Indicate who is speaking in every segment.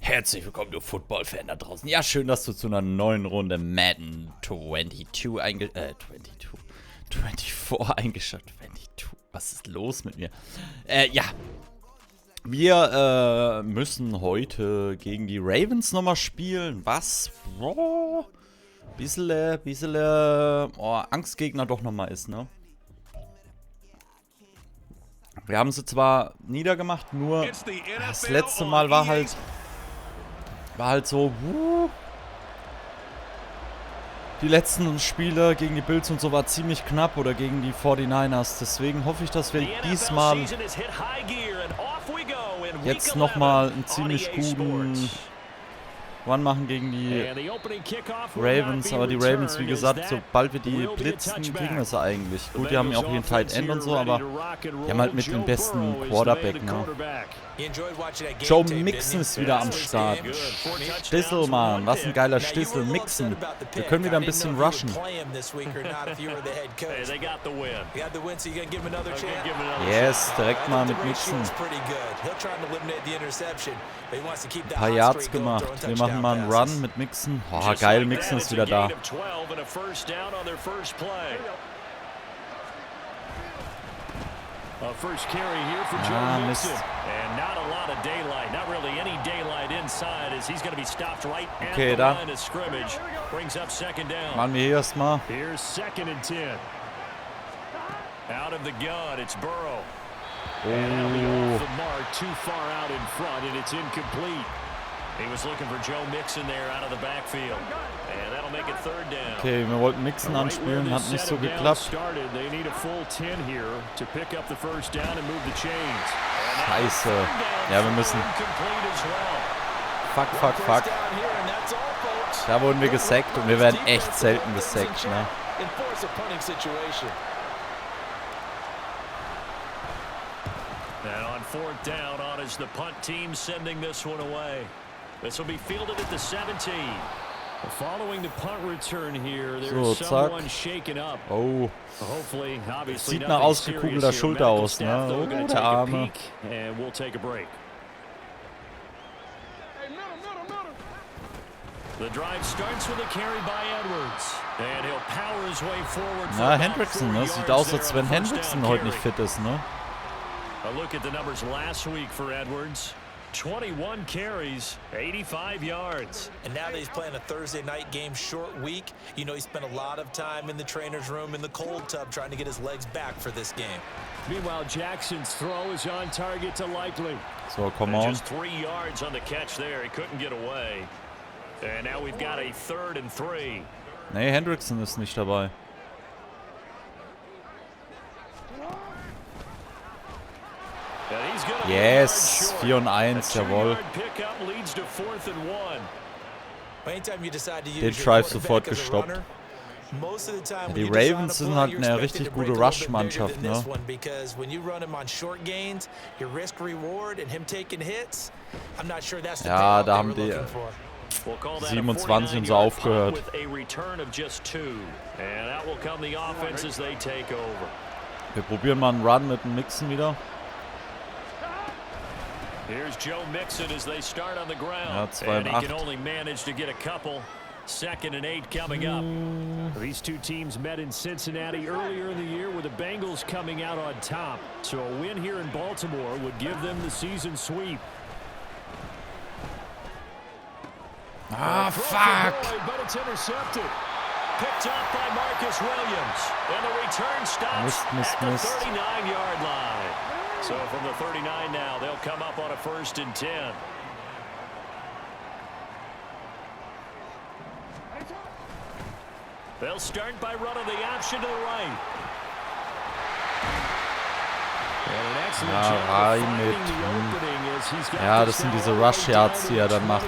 Speaker 1: Herzlich willkommen, du Football-Fan da draußen. Ja, schön, dass du zu einer neuen Runde Madden 24 eingeschaltet. 22. Was ist los mit mir? Ja. Wir müssen heute gegen die Ravens nochmal spielen. Was? Bisschen Angstgegner doch nochmal ist, ne? Wir haben sie zwar niedergemacht, nur das letzte Mal war halt so, die letzten Spiele gegen die Bills und so war ziemlich knapp oder gegen die 49ers. Deswegen hoffe ich, dass wir diesmal jetzt nochmal einen ziemlich guten Run machen gegen die Ravens. Aber die Ravens, wie gesagt, sobald wir die blitzen, kriegen wir sie eigentlich. Gut, die haben ja auch hier einen Tight End und so, aber die haben halt mit dem besten Quarterback, ne? Joe Mixon ist wieder am Start. Stissel, Mann, was ein geiler Stissel. Mixon. Wir können wieder ein bisschen rushen. Yes, direkt mal mit Mixon. Ein paar Yards gemacht. Wir machen mal einen Run mit Mixon. Oh, geil, Mixon ist wieder da.
Speaker 2: First carry here for Joe Mixon. And not a lot of daylight. Not really any daylight inside as he's going to be stopped right at the line of scrimmage. Brings up second down.
Speaker 1: Machen wir hier erstmal.
Speaker 2: Here's 2nd and 10. Out of the gun, it's Burrow. And off the mark, too far out in front, and it's incomplete. He was looking for Joe Mixon there out of the backfield. And that'll make it 3rd down.
Speaker 1: Okay, wir wollten Mixon anspielen, hat nicht so geklappt.
Speaker 2: They need a full 10 here to pick up the first down and move the chains.
Speaker 1: Scheiße. Ja, wir müssen. Fuck. Da wurden wir gesackt und wir werden echt selten gesackt, ne?
Speaker 2: And on 4th down, on is the punt team sending this one away. This will be fielded at the 17. Following the punt return here, there's someone shaken up.
Speaker 1: Oh.
Speaker 2: Hopefully, obviously,
Speaker 1: sieht nach ausgekugelter Schulter aus, ne? Oh, der Arme.
Speaker 2: And we'll take a break. The drive starts with a carry by Edwards. And he'll power his way forward.
Speaker 1: Na, Hendrickson, ne? Sieht aus, als wenn Hendrickson heute nicht fit ist, ne?
Speaker 2: A look at the numbers last week for Edwards. 21 carries, 85 yards.
Speaker 3: And now that he's playing a Thursday night game, short week, you know he spent a lot of time in the trainer's room in the cold tub trying to get his legs back for this game.
Speaker 2: Meanwhile, Jackson's throw is on target to Likely.
Speaker 1: So, come on.
Speaker 2: Just 3 yards on the catch there. He couldn't get away. And now we've got a 3rd and 3.
Speaker 1: Nee, Hendrickson ist nicht dabei. Yes, 4 und 1, jawohl. Den Drive sofort gestoppt. Die Ravens sind halt eine richtig gute Rush-Mannschaft, ne? Ja, da haben die 27 und so aufgehört. Wir probieren mal einen Run mit dem Mixon wieder.
Speaker 2: Here's Joe Mixon as they start on the ground.
Speaker 1: Ja, 2
Speaker 2: and
Speaker 1: und
Speaker 2: he
Speaker 1: 8.
Speaker 2: can only manage to get a couple. 2nd and 8 coming up. These two teams met in Cincinnati earlier in the year with the Bengals coming out on top. So a win here in Baltimore would give them the season sweep.
Speaker 1: Ah, fuck.
Speaker 2: But it's intercepted. Picked up by Marcus Williams. And the return stops at the 39-yard line. So from the 39 now, they'll come up on a 1st and 10. They'll start by running the option to the right.
Speaker 1: Ja, rein mit. Ja, das sind diese Rush Yards, die er dann macht.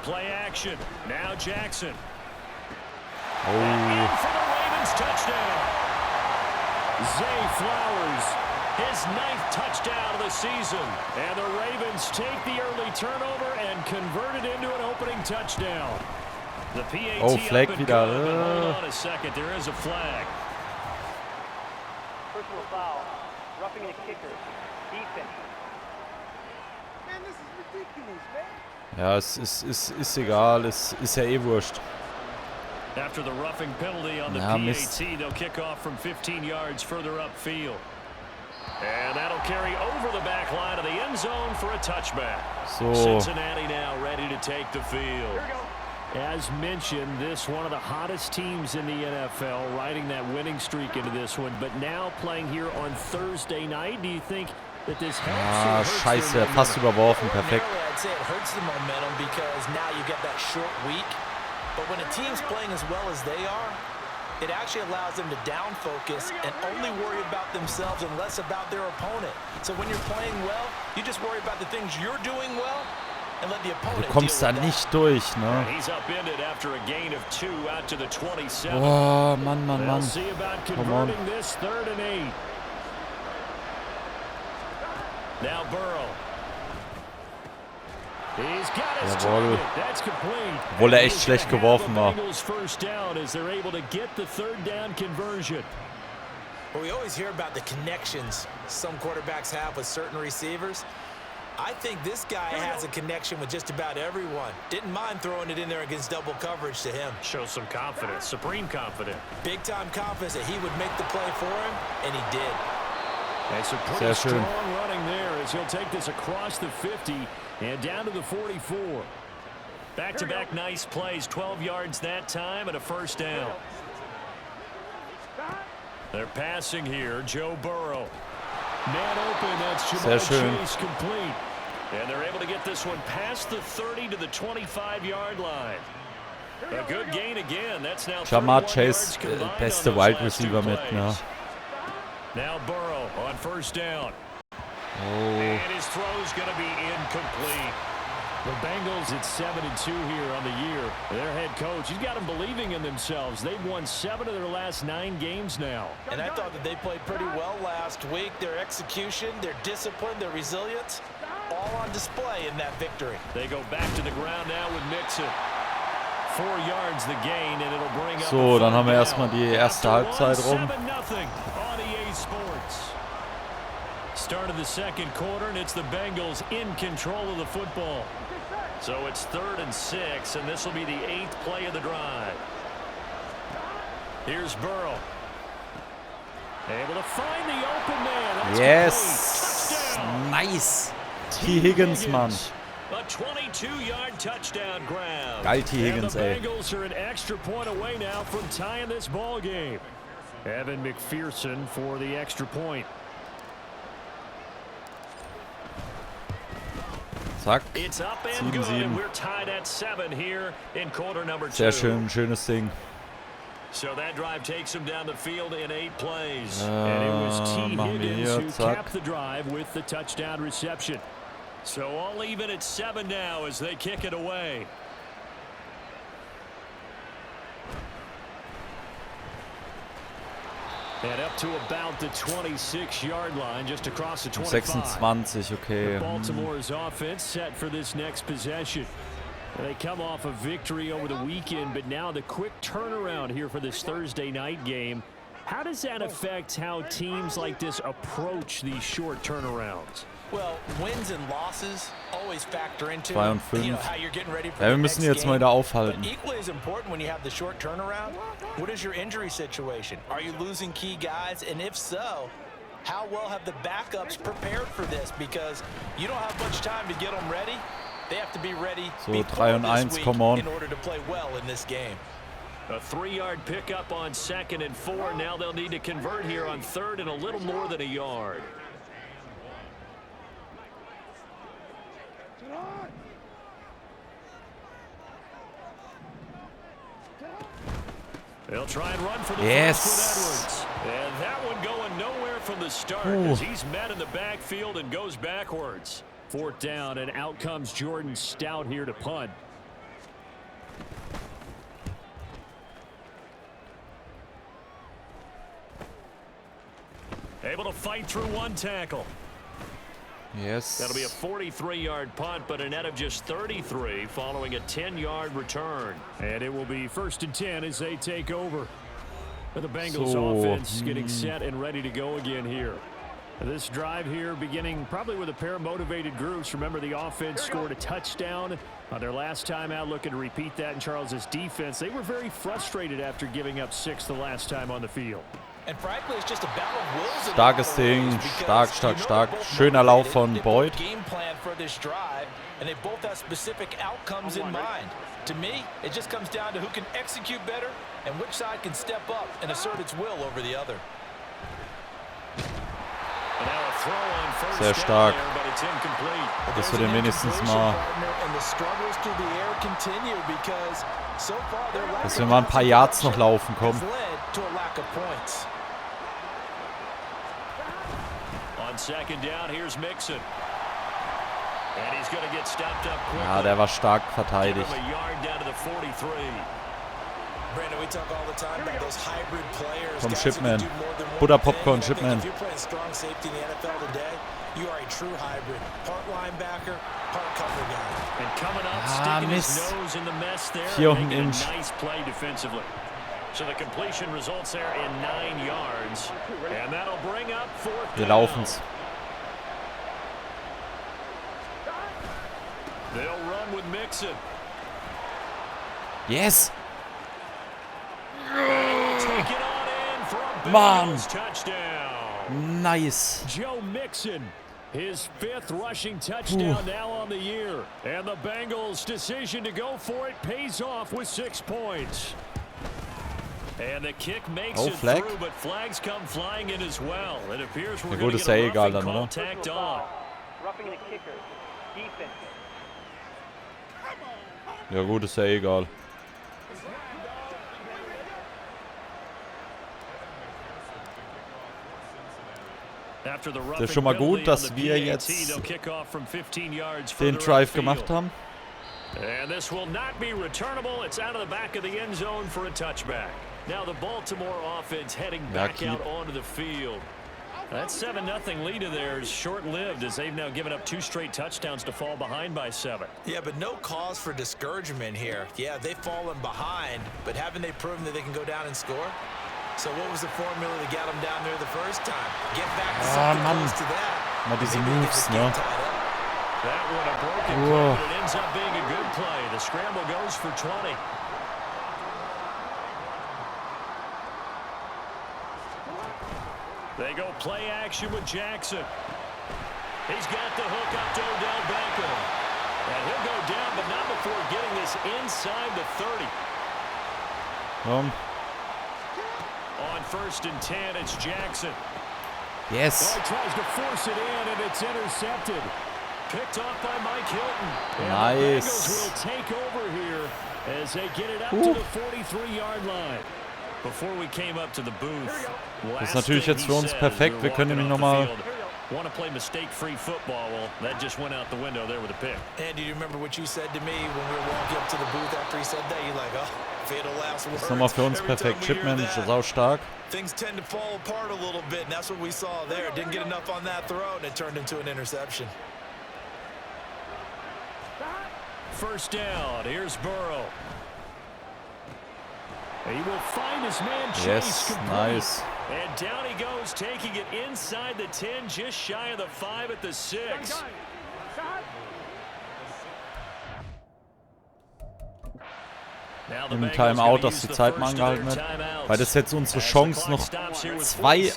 Speaker 2: Play action. Now Jackson.
Speaker 1: Oh.
Speaker 2: And for the Ravens touchdown. Zay Flowers, his 9th touchdown of the season. And the Ravens take the early turnover and convert it into an opening touchdown. The PAT
Speaker 1: oh, Flag wieder.
Speaker 2: Hold on a second, there is a flag.
Speaker 4: personal foul. Roughing a kicker. Defense. Man, this is ridiculous, man.
Speaker 1: Ja, es ist egal, es ist ja eh wurscht.
Speaker 2: After the roughing penalty on the
Speaker 1: Ja, Mist.
Speaker 2: PAT, they'll kick off from 15 yards further upfield. And that'll carry over the back line of the end zone for a touchback.
Speaker 1: So.
Speaker 2: Cincinnati now ready to take the field. As mentioned, this one of the hottest teams in the NFL, riding that winning streak into this one, but now playing here on Thursday night. Do you think that this helps or hurts
Speaker 1: Scheiße,
Speaker 2: their
Speaker 1: fast überworfen, perfekt.
Speaker 3: Ordinarily, I'd say it hurts the momentum because now you get that short week. But when a team's playing as well as they are, it actually allows them to down focus and only worry about themselves and less about their opponent. So when you're playing well, you just worry about the things you're doing well and let the opponent
Speaker 1: Du kommst da nicht durch, ne?
Speaker 2: He's upended after a gain of 2 out to the 27.
Speaker 1: Oh, Mann, Mann,
Speaker 2: They'll
Speaker 1: Mann.
Speaker 2: see about
Speaker 1: Come on.
Speaker 2: converting this 3rd and 8. Now Burrow. He's got his
Speaker 1: Jawohl.
Speaker 2: target. That's complete.
Speaker 1: Obwohl echt schlecht geworfen war.
Speaker 2: Bengals first down as they're able to get the 3rd down conversion.
Speaker 3: Well, we always hear about the connections some quarterbacks have with certain receivers. I think this guy has a connection with just about everyone. Didn't mind throwing it in there against double coverage to him.
Speaker 2: Shows some confidence, supreme confidence.
Speaker 3: Big-time confidence that he would make the play for him, and he did.
Speaker 2: That's a pretty
Speaker 1: Sehr schön.
Speaker 2: strong running there as he'll take this across the 50 and down to the 44. Back-to-back nice plays, 12 yards that time and a first down. They're passing here, Joe Burrow. Man open, that's
Speaker 1: Sehr
Speaker 2: Jamar
Speaker 1: schön.
Speaker 2: Chase complete. And they're able to get this one past the 30 to the 25-yard line. A good gain again. That's now
Speaker 1: Jamar
Speaker 2: 31
Speaker 1: Chase,
Speaker 2: yards combined
Speaker 1: beste
Speaker 2: on those
Speaker 1: Wide
Speaker 2: last two
Speaker 1: Receiver mit, ne?
Speaker 2: plays. Now Burrow on first down.
Speaker 1: Oh.
Speaker 2: And his throw's going to be incomplete. The Bengals at 7-2 here on the year. Their head coach, he's got them believing in themselves. They've won 7 of their last 9 games now.
Speaker 3: And I thought that they played pretty well last week. Their execution, their discipline, their resilience, all on display in that victory.
Speaker 2: They go back to the ground now with Mixon. 4 yards the gain, and it'll bring up
Speaker 1: So,
Speaker 2: a
Speaker 1: dann haben wir
Speaker 2: third
Speaker 1: erstmal die
Speaker 2: down.
Speaker 1: erste
Speaker 2: After
Speaker 1: Halbzeit rum.
Speaker 2: 7-0 on EA Sports. Start of the second quarter, and it's the Bengals in control of the football. So it's 3rd and 6, and this will be the 8th play of the drive. Here's Burrow. Able to find the open man. That's
Speaker 1: Yes!
Speaker 2: complete. Touchdown.
Speaker 1: Nice! T. Higgins, Mann.
Speaker 2: A 22-yard touchdown grab.
Speaker 1: Geil, T. Higgins,
Speaker 2: and the
Speaker 1: ey.
Speaker 2: Bengals are an extra point away now from tying this ball game. Evan McPherson for the extra point.
Speaker 1: Zack.
Speaker 2: It's up and good,
Speaker 1: 7-7.
Speaker 2: and we're tied at 7 here in quarter number 2.
Speaker 1: Sehr schön, schönes Ding.
Speaker 2: So that drive takes him down the field in 8 plays. And it was T.
Speaker 1: machen wir
Speaker 2: Higgins
Speaker 1: hier,
Speaker 2: who
Speaker 1: zack.
Speaker 2: capped the drive with the touchdown reception. So all even at 7 now as they kick it away. And up to about the 26-yard line, just across the 25.
Speaker 1: 26, okay.
Speaker 2: Baltimore's offense set for this next possession. They come off a victory over the weekend, but now the quick turnaround here for this Thursday night game. How does that affect how teams like this approach these short turnarounds?
Speaker 3: Well, wins and losses always factor into
Speaker 1: 2 und 5.
Speaker 3: how you're getting ready for
Speaker 1: Ja, wir
Speaker 3: the
Speaker 1: müssen
Speaker 3: next
Speaker 1: jetzt mal
Speaker 3: game.
Speaker 1: wieder aufhalten.
Speaker 3: But equally as important when you have the short turnaround, what is your injury situation? Are you losing key guys? And if so, how well have the backups prepared for this? Because you don't have much time to get them ready. They have to be ready
Speaker 1: So,
Speaker 3: before
Speaker 1: 3 und
Speaker 3: this
Speaker 1: 1,
Speaker 3: week
Speaker 1: come on.
Speaker 3: in order to play well in this game.
Speaker 2: A 3-yard pickup on 2nd and 4. Now they'll need to convert here on 3rd and a little more than a yard. They'll try and run for the
Speaker 1: Yes.
Speaker 2: first with Edwards. And that one going nowhere from the start as he's met in the backfield and goes backwards. 4th down, and out comes Jordan Stout here to punt. Able to fight through one tackle.
Speaker 1: Yes.
Speaker 2: That'll be a 43-yard punt, but a net of just 33 following a 10-yard return. And it will be 1st and 10 as they take over. The Bengals offense getting set and ready to go again here. This drive here beginning probably with a pair of motivated groups. Remember, the offense scored a touchdown on their last time out, looking to repeat that in Charles's defense. They were very frustrated after giving up 6 the last time on the field.
Speaker 3: And frankly, it's just a battle of wills.
Speaker 1: Starkes Ding, stark. Schöner Lauf von Boyd.
Speaker 3: Game plan for this drive, and they both have specific outcomes in mind. To me, it just comes down to who can execute better and which side can step up and assert its will over the other.
Speaker 1: Sehr stark. Das wird wenigstens mal, dass wir mal ein paar Yards noch laufen kommen. Ja, der war stark verteidigt. Vom Shipmen. Butter Popcorn Shipmen. Ah, Mist. 4 Inch. Wir laufen's. Yes! Mann! Nice!
Speaker 2: Joe Mixon, his 5th rushing touchdown now on the year. And the Bengals' decision to go for it pays off with 6 points. And the kick makes it through, but flags come flying in as well. It appears we're going to get a roughing call tacked on.
Speaker 1: Ja gut, ist ja egal. Das ist schon mal gut, dass wir jetzt den Drive gemacht haben.
Speaker 2: And this will not be returnable. It's out of the back of the end zone for a touchback. Now the Baltimore offense heading back out onto the field. That 7-0 lead of theirs short-lived as they've now given up 2 straight touchdowns to fall behind by 7.
Speaker 3: Yeah, but no cause for discouragement here. Yeah, they've fallen behind, but haven't they proven that they can go down and score? So what was the formula that got them down there the first time? Get back to something close to that.
Speaker 1: Mal diese Moves, ne?
Speaker 2: That one a broken play, but it ends up being a good play. The scramble goes for 20. They go play action with Jackson. He's got the hook up to Odell Beckham. And he'll go down, but not before getting this inside the 30. On 1st and 10, it's Jackson.
Speaker 1: Yes.
Speaker 2: Well, he tries to force it in, and it's intercepted. Picked off by Mike Hilton. And
Speaker 1: nice.
Speaker 2: The Bengals will take over here as they get it up to the 43-yard line. Before we came up to the booth,
Speaker 1: das ist natürlich jetzt für uns perfekt. Wir können nämlich nochmal.
Speaker 2: Want to play mistake-free football? Well, that just went out the window there with a pick.
Speaker 3: And do you remember what you said to me when we were walking up to the booth after he said that? You're like, oh, fatal last words.
Speaker 1: Das ist nochmal für uns perfekt. Shipmen ist sau stark.
Speaker 3: Things tend to fall apart a little bit, and that's what we saw there. Didn't get enough on that throw, and it turned into an interception.
Speaker 2: First down. Here's Burrow. He will find his man Chase.
Speaker 1: Yes, nice.
Speaker 2: And down he goes, taking it inside the 10, just shy of the 5 at the 6.
Speaker 1: Im Timeout, dass die Zeit mal angehalten wird. Weil das jetzt unsere Chance, noch 2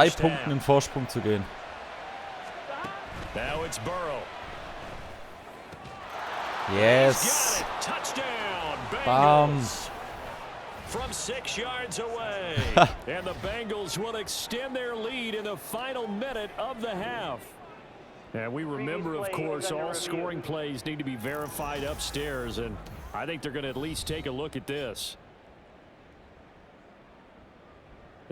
Speaker 1: Punkten in Vorsprung zu gehen. Yes. Bam.
Speaker 2: From 6 yards away. And the Bengals will extend their lead in the final minute of the half. And we remember, of course, all scoring plays need to be verified upstairs, and I think they're going to at least take a look at this.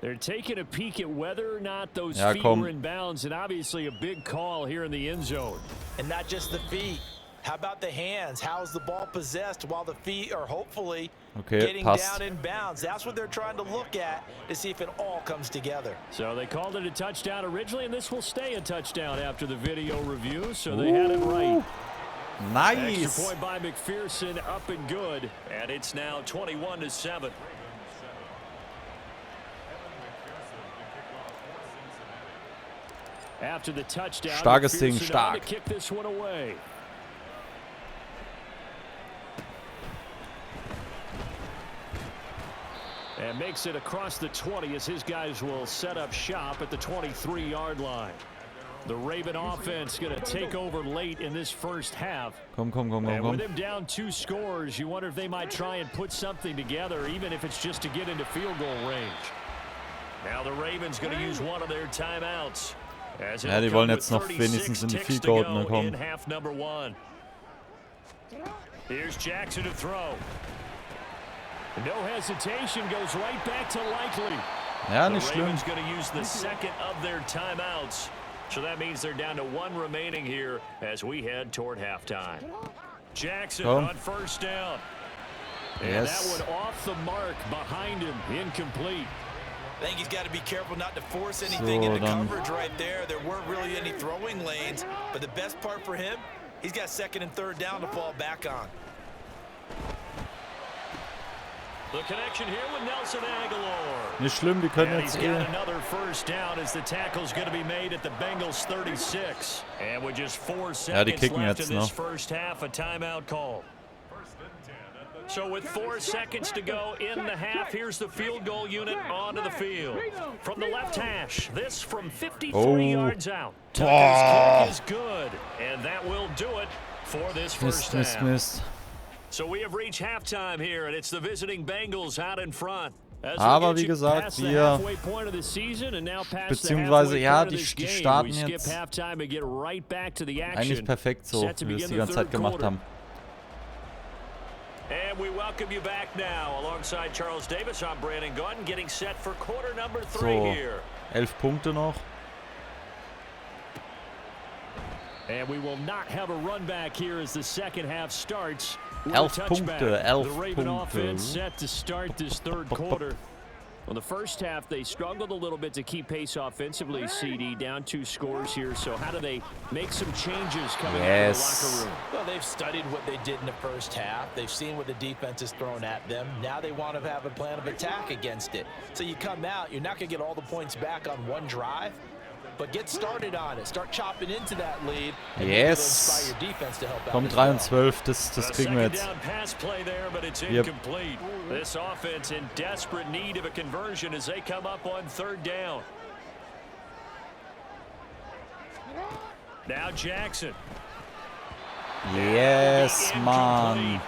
Speaker 2: They're taking a peek at whether or not those feet were in bounds, and obviously a big call here in the end zone.
Speaker 3: And not just the feet. How about the hands? How's the ball possessed while the feet are hopefully getting down in bounds? That's what they're trying to look at to see if it all comes together.
Speaker 2: So they called it a touchdown originally, and this will stay a touchdown after the video review, so they had it right.
Speaker 1: Nice.
Speaker 2: Extra point by McPherson, up and good, and it's now 21-7. After the touchdown,
Speaker 1: Starkes Ding, stark.
Speaker 2: to kick this one away. And makes it across the 20 as his guys will set up shop at the 23-yard line. The Raven offense going to take over late in this first half.
Speaker 1: Komm.
Speaker 2: And with him down 2 scores, you wonder if they might try and put something together, even if it's just to get into field goal range. Now the Ravens going to use one of their timeouts.
Speaker 1: Ja, die wollen jetzt noch wenigstens in die Field Goal kommen.
Speaker 2: Half number 1. Here's Jackson to throw. No hesitation, goes right back to Likely.
Speaker 1: Ja, nicht schlimm.
Speaker 2: The Ravens going to use the second of their timeouts. So that means they're down to 1 remaining here as we head toward halftime. Jackson on first down. And that one off the mark behind him, incomplete.
Speaker 3: I think he's got to be careful not to force anything into coverage right there. There weren't really any throwing lanes, but the best part for him, he's got 2nd and 3rd down to fall back on.
Speaker 2: The connection here with Nelson Aguilar.
Speaker 1: Nicht schlimm, die können jetzt
Speaker 2: Another first down as the tackle's going to be made at the Bengals 36. And with just 4 seconds left in this first half, a timeout call. So with 4 seconds to go in the half, here's the field goal unit onto the field. From the left hash, this from 53 yards out. Tucker's kick is good, and that will do it for this first half. So we have reached halftime here, and it's the visiting Bengals out in front.
Speaker 1: Aber wie gesagt, wir beziehungsweise ja, die starten jetzt eigentlich perfekt so, wie wir es die ganze Zeit gemacht haben.
Speaker 2: And we welcome you back now alongside Charles Davis. I'm Brandon Gordon getting set for quarter number 3 here.
Speaker 1: 11 Punkte noch.
Speaker 2: And we will not have a run back here as the second half starts.
Speaker 1: 11 Punkte, 11
Speaker 2: The Raven
Speaker 1: Punkte.
Speaker 2: offense set to start this third quarter. Well, the first half, they struggled a little bit to keep pace offensively, CD, down 2 scores here. So how do they make some changes coming out of the locker room?
Speaker 3: Well, they've studied what they did in the first half. They've seen what the defense has thrown at them. Now they want to have a plan of attack against it. So you come out, you're not going to get all the points back on one drive, but get started on it. Start chopping into that lead.
Speaker 1: Yes. Komm, 3 und 12, das kriegen wir jetzt. Yep.
Speaker 2: This offense in desperate need of a conversion as they come up on 3rd down. Now Jackson.
Speaker 1: Yes, man.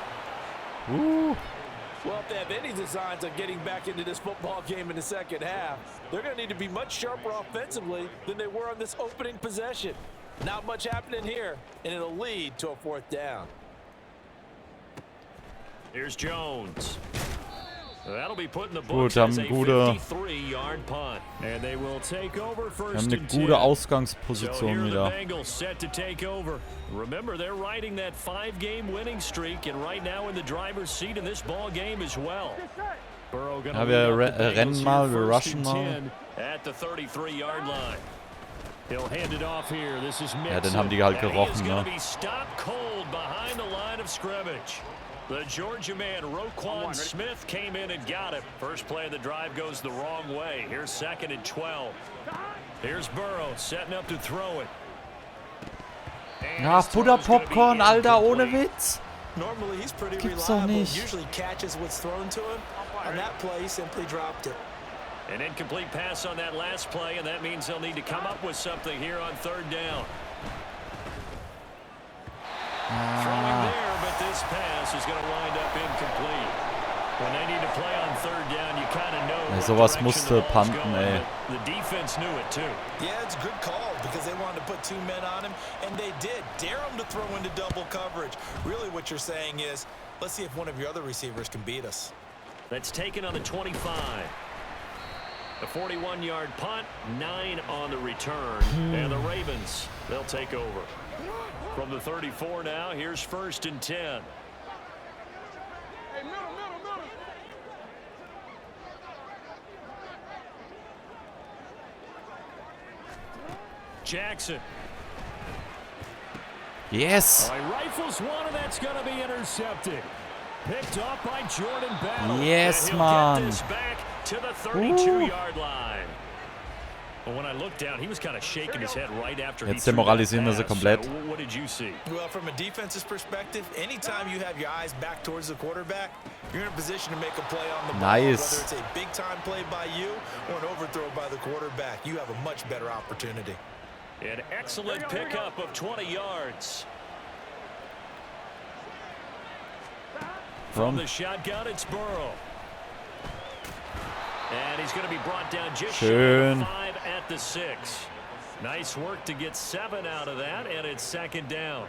Speaker 3: Well, if they have any designs on getting back into this football game in the second half, they're going to need to be much sharper offensively than they were on this opening possession. Not much happening here, and it'll lead to a 4th down.
Speaker 2: Here's Jones. That'll be put in the books as a 53-yard punt. And they will take over first and 10.
Speaker 1: Gute Ausgangsposition
Speaker 2: so here
Speaker 1: wieder.
Speaker 2: The Bengals set to take over. Remember, they're riding that 5-game winning streak, and right now in the driver's seat in this ball game as well. Burrow gonna
Speaker 1: rennen mal, wir rushen mal.
Speaker 2: At the 33-yard line. He'll hand it off here. This is Mixon.
Speaker 1: Ja, den haben die halt gerochen, ne?
Speaker 2: Be stopped cold behind the line of scrimmage. The Georgia man, Roquan Smith, came in and got it. First play of the drive goes the wrong way. Here's 2nd and 12. Here's Burrow setting up to throw it.
Speaker 1: Ja, Butter Popcorn, Alter, ohne Witz.
Speaker 3: Normally he's pretty
Speaker 1: Gibt's doch
Speaker 3: reliable.
Speaker 1: nicht.
Speaker 3: Usually catches what's thrown to him. On that play, he simply dropped it.
Speaker 2: An incomplete pass on that last play, and that means they'll need to come up with something here on 3rd down. Throwing there, but this pass is going to wind up incomplete. When they need to play on 3rd down, you kind of know.
Speaker 1: Ja, sowas musste punten, ey.
Speaker 2: The defense knew it too.
Speaker 3: Yeah, it's a good call because they wanted to put 2 men on him, and they did. Dare him to throw into double coverage. Really what you're saying is, let's see if one of your other receivers can beat us.
Speaker 2: That's taken on the 25. The 41-yard punt, 9 on the return. And the Ravens, they'll take over. From the 34 now, here's 1st and 10. Jackson.
Speaker 1: Yes.
Speaker 2: Rifles one, and that's going to be intercepted. Picked up by Jordan Battle.
Speaker 1: Yes,
Speaker 2: and he'll
Speaker 1: man.
Speaker 2: get this back to the 32-yard line.
Speaker 1: Jetzt demoralisieren wir sie komplett.
Speaker 3: Well, from a defense's perspective, anytime you have your eyes back towards the quarterback, you're in a position to make a play on the ball.
Speaker 1: Nice.
Speaker 3: Whether it's a big-time play by you or an overthrow by the quarterback, you have a much better opportunity.
Speaker 2: An excellent pickup of 20 yards. From the shotgun, it's Burrow. And he's going to be brought down just
Speaker 1: Schön.
Speaker 2: 5 at the 6. Nice work to get 7 out of that, and it's second down.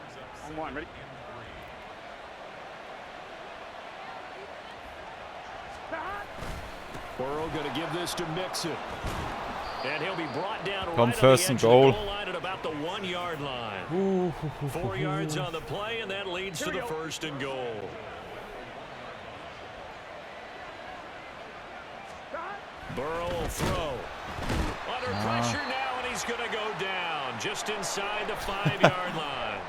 Speaker 2: Burrow going to give this to Mixon. And he'll be brought down right
Speaker 1: first
Speaker 2: on
Speaker 1: and
Speaker 2: the edge of
Speaker 1: goal.
Speaker 2: the goal line at about the 1 yard line. 4 yards on the play, and that leads to the first and goal. Burrow will throw. Under pressure now, and he's going to go down just inside the 5-yard line.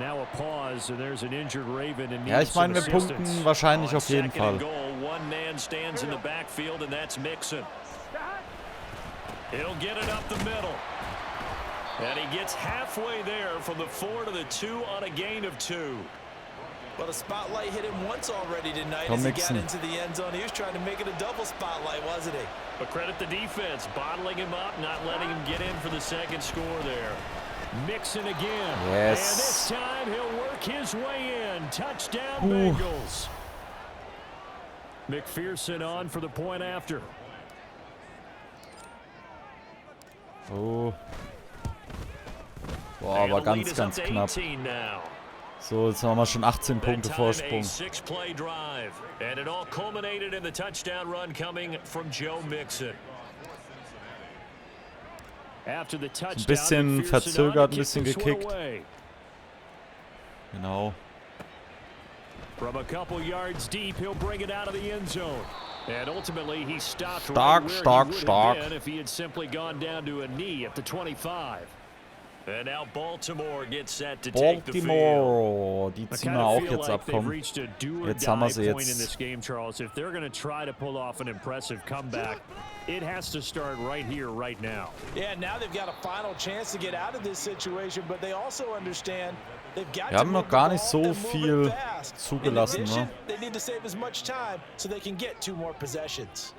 Speaker 2: Now a pause, and there's an injured Raven and
Speaker 1: Ja, ich meine, wir
Speaker 2: needs some
Speaker 1: punkten
Speaker 2: assistance.
Speaker 1: wahrscheinlich
Speaker 2: On
Speaker 1: auf jeden
Speaker 2: second and
Speaker 1: Fall.
Speaker 2: goal, one man stands in the backfield, and that's Mixon. He'll get it up the middle. And he gets halfway there from the 4 to the 2 on a gain of 2.
Speaker 3: Well, the spotlight hit him once already tonight
Speaker 1: Tom
Speaker 3: as he
Speaker 1: Mixon.
Speaker 3: got into the end zone. He was trying to make it a double spotlight, wasn't he?
Speaker 2: But credit the defense, bottling him up, not letting him get in for the second score there. Mixon again.
Speaker 1: Yes.
Speaker 2: And this time he'll work his way in. Touchdown, Bengals. McPherson on for the point after.
Speaker 1: Oh. Boah, aber ganz, ganz knapp. So, jetzt haben wir schon 18 Punkte Vorsprung.
Speaker 2: Six-play drive, and it all culminated in the touchdown run coming from Joe Mixon. After the touchdown,
Speaker 1: Ein bisschen verzögert, ein bisschen
Speaker 2: kicked this one
Speaker 1: gekickt.
Speaker 2: away.
Speaker 1: Genau.
Speaker 2: From a couple yards deep, he'll bring it out of the end zone. And ultimately, he stopped
Speaker 1: Stark,
Speaker 2: right where
Speaker 1: stark,
Speaker 2: he would
Speaker 1: stark.
Speaker 2: have been if he had simply gone down to a knee at the 25. And now Baltimore gets set to take the field.
Speaker 1: Baltimore, die
Speaker 2: I
Speaker 1: ziehen wir
Speaker 2: kinda
Speaker 1: auch
Speaker 2: feel
Speaker 1: jetzt
Speaker 2: like
Speaker 1: ab,
Speaker 2: they've
Speaker 1: komm.
Speaker 2: reached a do or
Speaker 1: Jetzt haben wir
Speaker 2: die
Speaker 1: sie
Speaker 2: point in this
Speaker 1: jetzt.
Speaker 2: game, Charles. If they're going to try to pull off an impressive comeback, it has to start right here, right now.
Speaker 3: Yeah, now they've got a final chance to get out of this situation, but they also understand they've got
Speaker 1: Wir
Speaker 3: to
Speaker 1: haben
Speaker 3: move
Speaker 1: noch gar
Speaker 3: the
Speaker 1: nicht
Speaker 3: ball
Speaker 1: so
Speaker 3: and move
Speaker 1: viel
Speaker 3: it fast.
Speaker 1: zugelassen,
Speaker 3: In addition,
Speaker 1: ne?
Speaker 3: they need to save as much time so they can get 2 more possessions.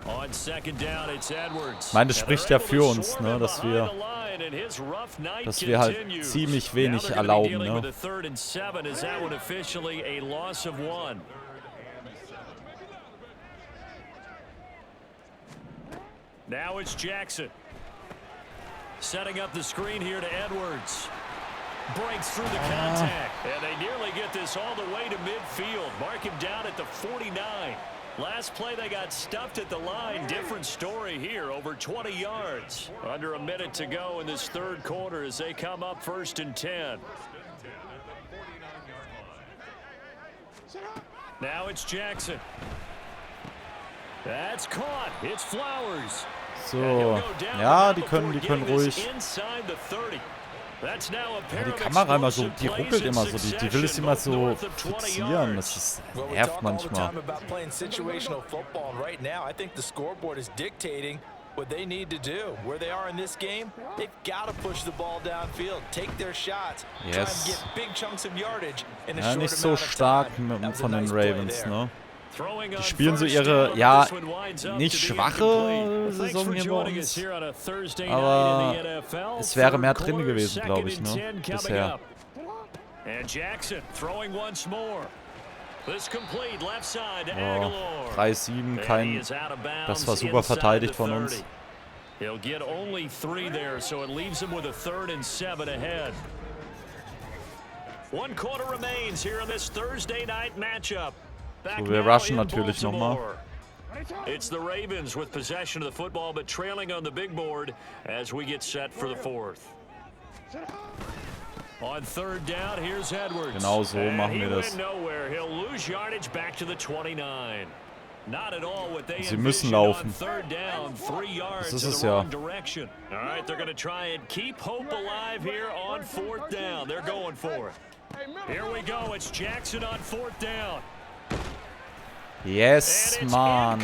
Speaker 2: On second down, it's Edwards.
Speaker 1: Ich meine, das spricht ja für uns, ne, dass wir halt ziemlich wenig erlauben, ne?
Speaker 2: Now it's Jackson. Setting up the screen here to Edwards. Breaks through the contact. And they nearly get this all the way to midfield. Mark him down at the 49. Last play, they got stuffed at the line. Different story here, over 20 yards. Under a minute to go in this third quarter as they come up 1st and 10. Now it's Jackson. That's caught. It's Flowers.
Speaker 1: So, ja, die können ruhig. Ja, die Kamera immer so, die ruckelt immer so, die will es immer so fixieren. Das ist, nervt manchmal.
Speaker 3: What they need to do, where they are in this game, they've got to push the ball downfield, take their shots, try and get big chunks of yardage in a
Speaker 1: Ja,
Speaker 3: short
Speaker 1: nicht so
Speaker 3: amount of
Speaker 1: stark
Speaker 3: time.
Speaker 1: von den Ravens, ne? Die spielen so ihre, ja, nicht schwache Saison hier bei uns, aber es wäre mehr drin gewesen, glaube ich, ne, bisher. Oh, 3-7, kein, das war super verteidigt von uns.
Speaker 2: He'll get only 3 there, so it leaves him with a 3rd and 7 ahead. 1 quarter remains here in this Thursday night matchup.
Speaker 1: So, wir rushen natürlich nochmal.
Speaker 2: It's the Ravens with possession of the football, but trailing on the big board as we get set for the 4th. On 3rd down, here's Edwards.
Speaker 1: Genau so machen wir das.
Speaker 2: Nowhere. He'll lose yardage back to the 29. Not at all what they
Speaker 1: Sie müssen laufen.
Speaker 2: 3rd down, 3 yards
Speaker 1: Das ist
Speaker 2: in
Speaker 1: es
Speaker 2: the
Speaker 1: ja.
Speaker 2: wrong direction. All right, they're going to try and keep hope alive here on 4th down. They're going for it. Here we go. It's Jackson on 4th down.
Speaker 1: Yes, Mann.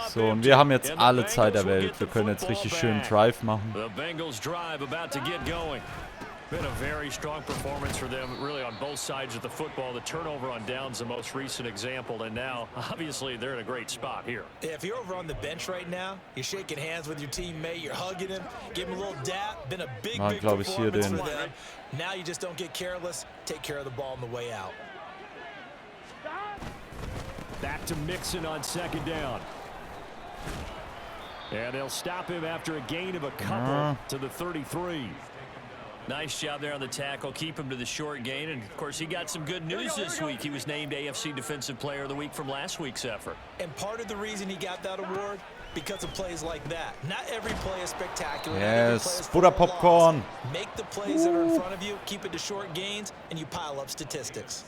Speaker 1: So, und wir haben jetzt alle Zeit der Welt. Wir können jetzt richtig schön Drive machen.
Speaker 2: Been a very strong performance for them, really, on both sides of the football. The turnover on downs, the most recent example, and now, obviously, they're in a great spot here.
Speaker 3: Yeah, if you're over on the bench right now, you're shaking hands with your teammate, you're hugging him, give him a little dap. Been a big performance for them. Now you just don't get careless. Take care of the ball on the way out.
Speaker 2: Back to Mixon on second down. And they'll stop him after a gain of a couple to the 33.
Speaker 5: Nice job there on the tackle. Keep him to the short gain. And, of course, he got some good news this week. He was named AFC Defensive Player of the Week from last week's effort.
Speaker 3: And part of the reason he got that award, because of plays like that. Not every play is spectacular.
Speaker 1: Yes, Butter Popcorn.
Speaker 3: Make the plays that are in front of you, keep it to short gains, and you pile up statistics.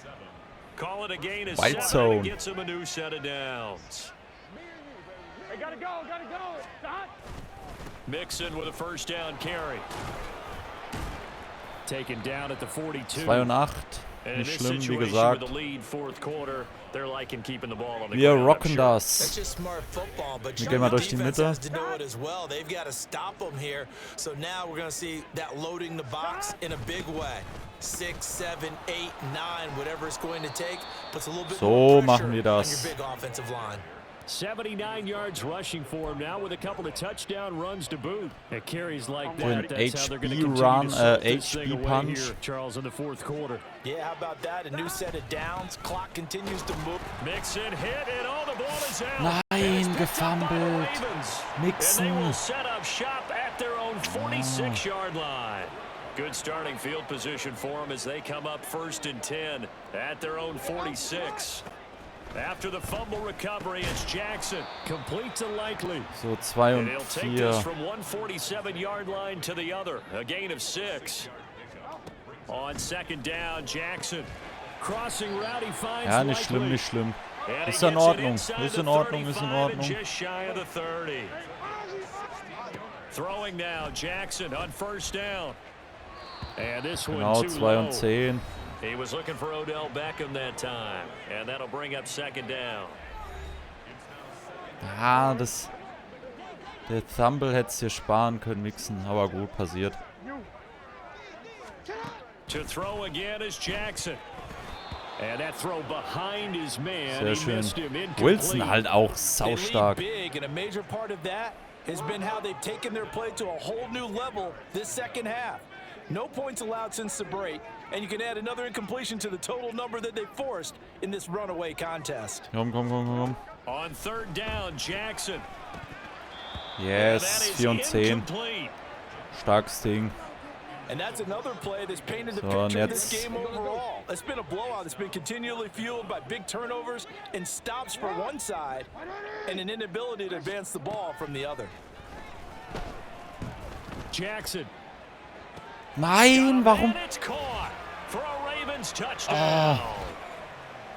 Speaker 2: Call it a gain of
Speaker 1: White
Speaker 2: 7
Speaker 1: zone.
Speaker 2: and gets him a new set of downs.
Speaker 4: Hey, gotta go, Stop.
Speaker 2: Mixon with a first down carry. Taken down at the 42.
Speaker 1: 2 und 8. Nicht schlimm, wie gesagt. Wir rocken das. Wir gehen mal durch die Mitte. So machen wir das.
Speaker 2: 79 yards rushing for him now with a couple of touchdown runs to boot. It carries like that. That's how they're going to continue to stay away here, Charles, in the fourth quarter.
Speaker 3: Yeah, how about that? A new set of downs. Clock continues to move.
Speaker 2: Mixon hit and all the ball is out.
Speaker 1: Nein, gefummelt. Mixon.
Speaker 2: And they will set up shop at their own 46-yard line. Good starting field position for them as they come up 1st and 10 at their own 46. After the fumble recovery, it's Jackson. Complete to Likely.
Speaker 1: So 2 und 4.
Speaker 2: Take this from 147-yard line to the other. A gain of 6. On second down, Jackson. Crossing route, he finds
Speaker 1: Ja, nicht schlimm, nicht schlimm. Ist in Ordnung. Ist in Ordnung, ist in Ordnung.
Speaker 2: Just shy of the 30. Throwing now, Jackson on first down. And this one
Speaker 1: Genau,
Speaker 2: too
Speaker 1: 2
Speaker 2: low.
Speaker 1: und 10.
Speaker 2: He was looking for Odell Beckham that time, and that'll bring up second down.
Speaker 1: Ja, der Thumble hätte es hier sparen können, Mixen, aber gut, passiert.
Speaker 2: To throw again is Jackson. And that throw behind his man.
Speaker 1: Sehr schön. Wilson halt auch saustark.
Speaker 3: Big, and a major part of that has been how they've taken their play to a whole new level this second half. No points allowed since the break, and you can add another incompletion to the total number that they forced in this runaway contest.
Speaker 1: Komm.
Speaker 2: On third down, Jackson.
Speaker 1: Yes, 4 und 10. Starkes Ding.
Speaker 3: And that's another play that's painted the
Speaker 1: So,
Speaker 3: picture of this game overall. It's been a blowout that's been continually fueled by big turnovers and stops for one side and an inability to advance the ball from the other.
Speaker 2: Jackson.
Speaker 1: Nein, warum?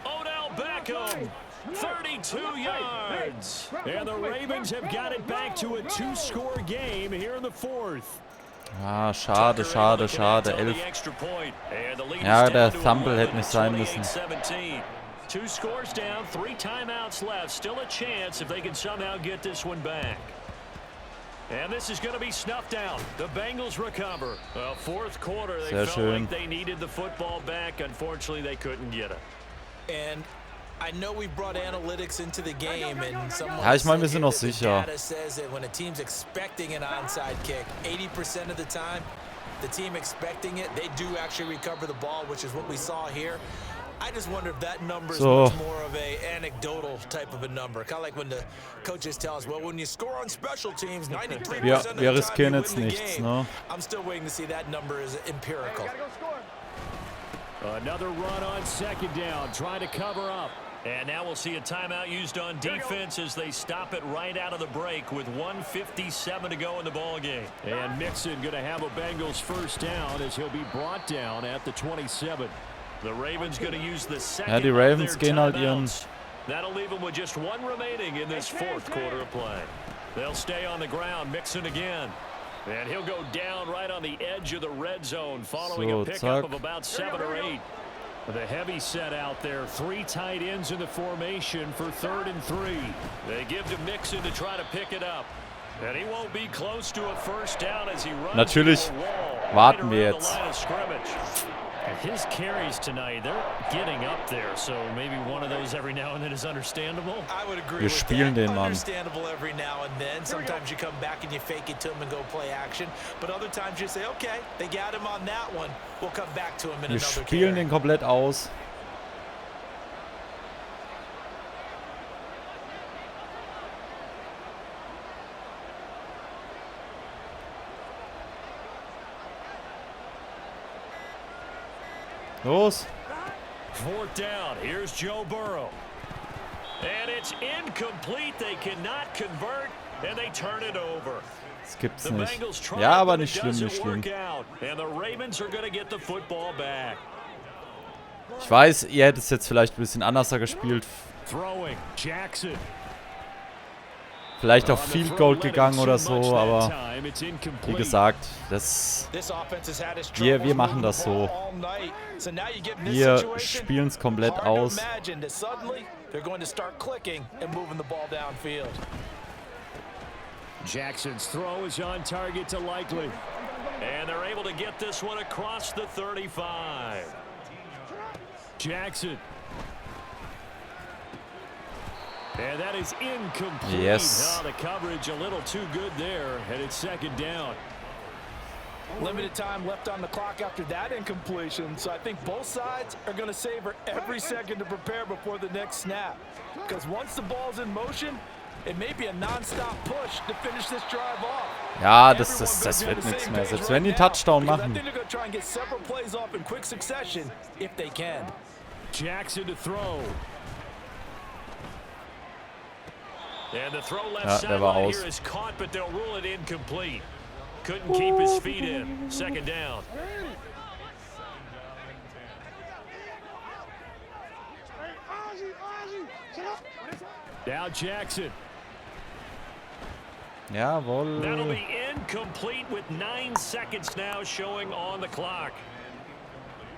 Speaker 2: Odell Beckham, 32 yards. And the Ravens have got it back to a 2-score game here in the fourth.
Speaker 1: Ah, schade. 11. Ja, der Thumble hätte nicht sein müssen.
Speaker 2: 2 scores down, 3 timeouts left. Still a chance if they can somehow get this one back. And this is going to be snuffed out. The Bengals recover. Fourth quarter, they felt like they needed the football back. Unfortunately, they couldn't get it.
Speaker 3: And I know we brought analytics into the game, and someone
Speaker 1: Ja, ich meine, wir sind noch sicher.
Speaker 3: data says that when a team's expecting an onside kick, 80% of the time, the team expecting it, they do actually recover the ball, which is what we saw here. I just wonder if that number is much more of a anecdotal type of a number. Kind of like when the coaches tell us, well, when you score on special teams, 93% of the time you win the game.
Speaker 1: Ne?
Speaker 3: I'm still waiting to see that number is empirical.
Speaker 2: Another run on second down, trying to cover up. And now we'll see a timeout used on defense as they stop it right out of the break with 1:57 to go in the ball game. And Mixon going to have a Bengals first down as he'll be brought down at the 27. The Ravens going to use the second.
Speaker 1: Ja, die Ravens gehen halt ihren.
Speaker 2: That'll leave them with just 1 remaining in this fourth quarter of play. They'll stay on the ground. Mixon again. And he'll go down right on the edge of the red zone following a pickup of about 7 or 8. The heavy set out there. 3 tight ends in the formation for 3rd and 3. They give to Mixon to try to pick it up. And he won't be close to a first down as he runs.
Speaker 1: Natürlich warten wir jetzt.
Speaker 2: His carries tonight, they're getting up there, so maybe one of those every now and then is understandable.
Speaker 3: I would agree
Speaker 1: Wir spielen den Mann.
Speaker 3: Understandable every now and then. Sometimes you come back and you fake it to him and go play action, but other times you say, okay, they got him on that one. We'll come back to him in
Speaker 1: Wir
Speaker 3: another
Speaker 1: spielen den komplett aus. Los.
Speaker 2: 4th down. Here's Joe Burrow. And it's incomplete. They cannot convert, and they turn it over.
Speaker 1: Das gibt's nicht. Ja, aber nicht schlimm, nicht schlimm.
Speaker 2: And the Ravens are going to get the football back.
Speaker 1: Ich weiß, ihr hättet es jetzt vielleicht ein bisschen anders gespielt.
Speaker 2: Throwing. Jackson.
Speaker 1: Vielleicht auch Field Goal gegangen oder so, aber wie gesagt, wir machen das so. Wir spielen es komplett aus.
Speaker 2: Jackson's throw is on target to Likely. And they're able to get this one across the 35. Jackson. And that is incomplete.
Speaker 1: Yes.
Speaker 2: Oh, the coverage a little too good there, and it's 2nd down.
Speaker 3: Limited time left on the clock after that incompletion, so I think both sides are going to savor every second to prepare before the next snap. Because once the ball's in motion, it may be a non-stop push to finish this drive off.
Speaker 1: Ja, das wird nichts mehr. Selbst wenn die einen Touchdown machen.
Speaker 2: Jackson to throw. And the throw left sideline here is caught, but they'll rule it incomplete. Couldn't keep his feet in. 2nd down. Now Jackson.
Speaker 1: Jawohl.
Speaker 2: That'll be incomplete with 9 seconds now showing on the clock.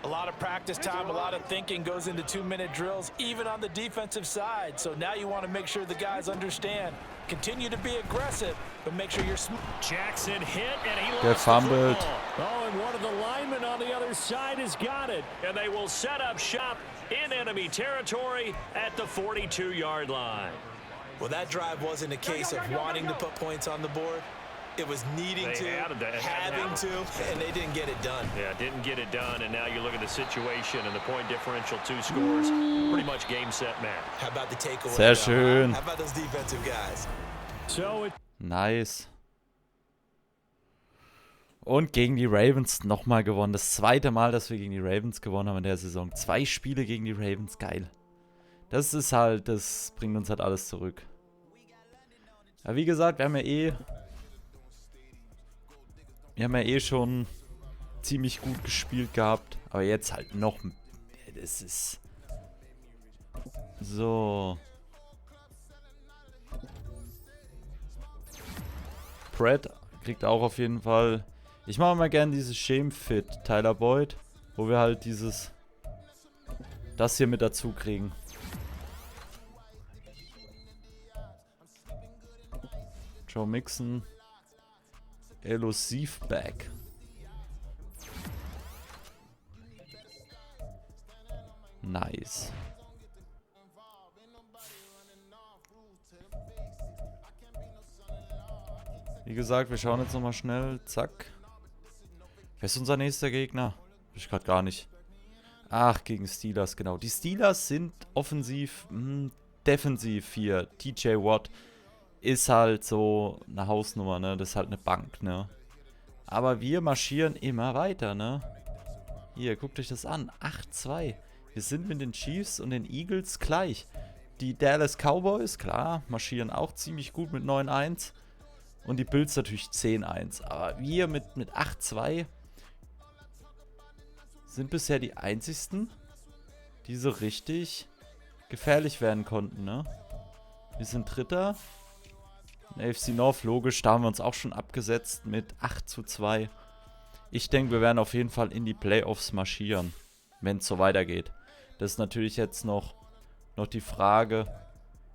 Speaker 3: A lot of practice time, a lot of thinking goes into 2-minute drills, even on the defensive side. So now you want to make sure the guys understand. Continue to be aggressive, but make sure you're smart.
Speaker 2: Jackson hit, and he
Speaker 1: lost fumbled.
Speaker 2: Oh, and one of the linemen on the other side has got it. And they will set up shop in enemy territory at the 42-yard line.
Speaker 3: Well, that drive wasn't a case of wanting to put points on the board. It was needing to, having to, and they didn't get it done.
Speaker 2: Yeah, didn't get it done, and now you look at the situation and the point differential, 2 scores, pretty much game, set, match.
Speaker 3: How about the takeaway?
Speaker 1: Sehr schön.
Speaker 3: How about those defensive guys?
Speaker 1: Nice. Und gegen die Ravens nochmal gewonnen. Das 2. Mal, dass wir gegen die Ravens gewonnen haben in der Saison. 2 Spiele gegen die Ravens, geil. Das ist halt, das bringt uns halt alles zurück. Ja, wie gesagt, wir haben ja eh schon ziemlich gut gespielt gehabt. Aber jetzt halt noch. Das ist. So. Pratt kriegt auch auf jeden Fall. Ich mache mal gerne dieses Shame-Fit, Tyler Boyd. Wo wir halt das hier mit dazu kriegen. Joe Mixon. Elusive-Back. Nice. Wie gesagt, wir schauen jetzt nochmal schnell. Zack. Wer ist unser nächster Gegner? Weiß ich gerade gar nicht. Ach, gegen Steelers, genau. Die Steelers sind offensiv, defensiv hier. TJ Watt ist halt so eine Hausnummer, ne? Das ist halt eine Bank, ne? Aber wir marschieren immer weiter, ne? Hier, guckt euch das an. 8-2. Wir sind mit den Chiefs und den Eagles gleich. Die Dallas Cowboys, klar, marschieren auch ziemlich gut mit 9-1. Und die Bills natürlich 10-1. Aber wir mit 8-2 sind bisher die einzigsten, die so richtig gefährlich werden konnten, ne? Wir sind Dritter. AFC North, logisch, da haben wir uns auch schon abgesetzt mit 8:2. Ich denke, wir werden auf jeden Fall in die Playoffs marschieren, wenn es so weitergeht. Das ist natürlich jetzt noch die Frage.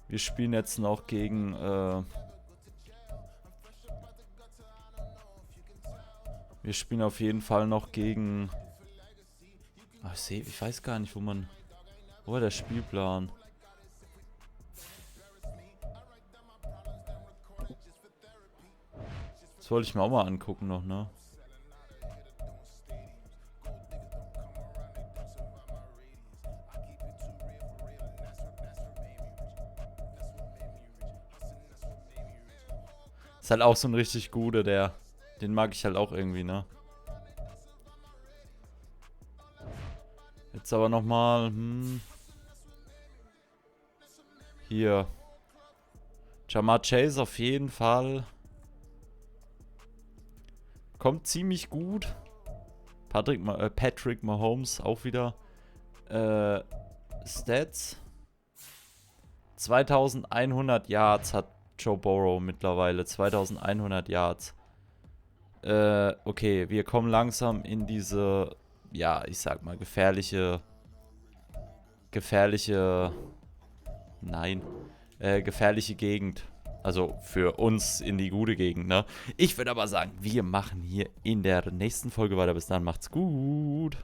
Speaker 1: Wir spielen jetzt noch gegen wir spielen auf jeden Fall noch gegen ich weiß gar nicht, wo war der Spielplan? Das wollte ich mir auch mal angucken noch, ne? Ist halt auch so ein richtig guter, den mag ich halt auch irgendwie, ne? Jetzt aber nochmal, hier. Jamar Chase auf jeden Fall. Kommt ziemlich gut. Patrick Mahomes auch wieder. Stats. 2100 Yards hat Joe Burrow mittlerweile. 2100 Yards. Okay, wir kommen langsam in diese, ja, ich sag mal, gefährliche Gegend. Also für uns in die gute Gegend, ne? Ich würde aber sagen, wir machen hier in der nächsten Folge weiter. Bis dann, macht's gut.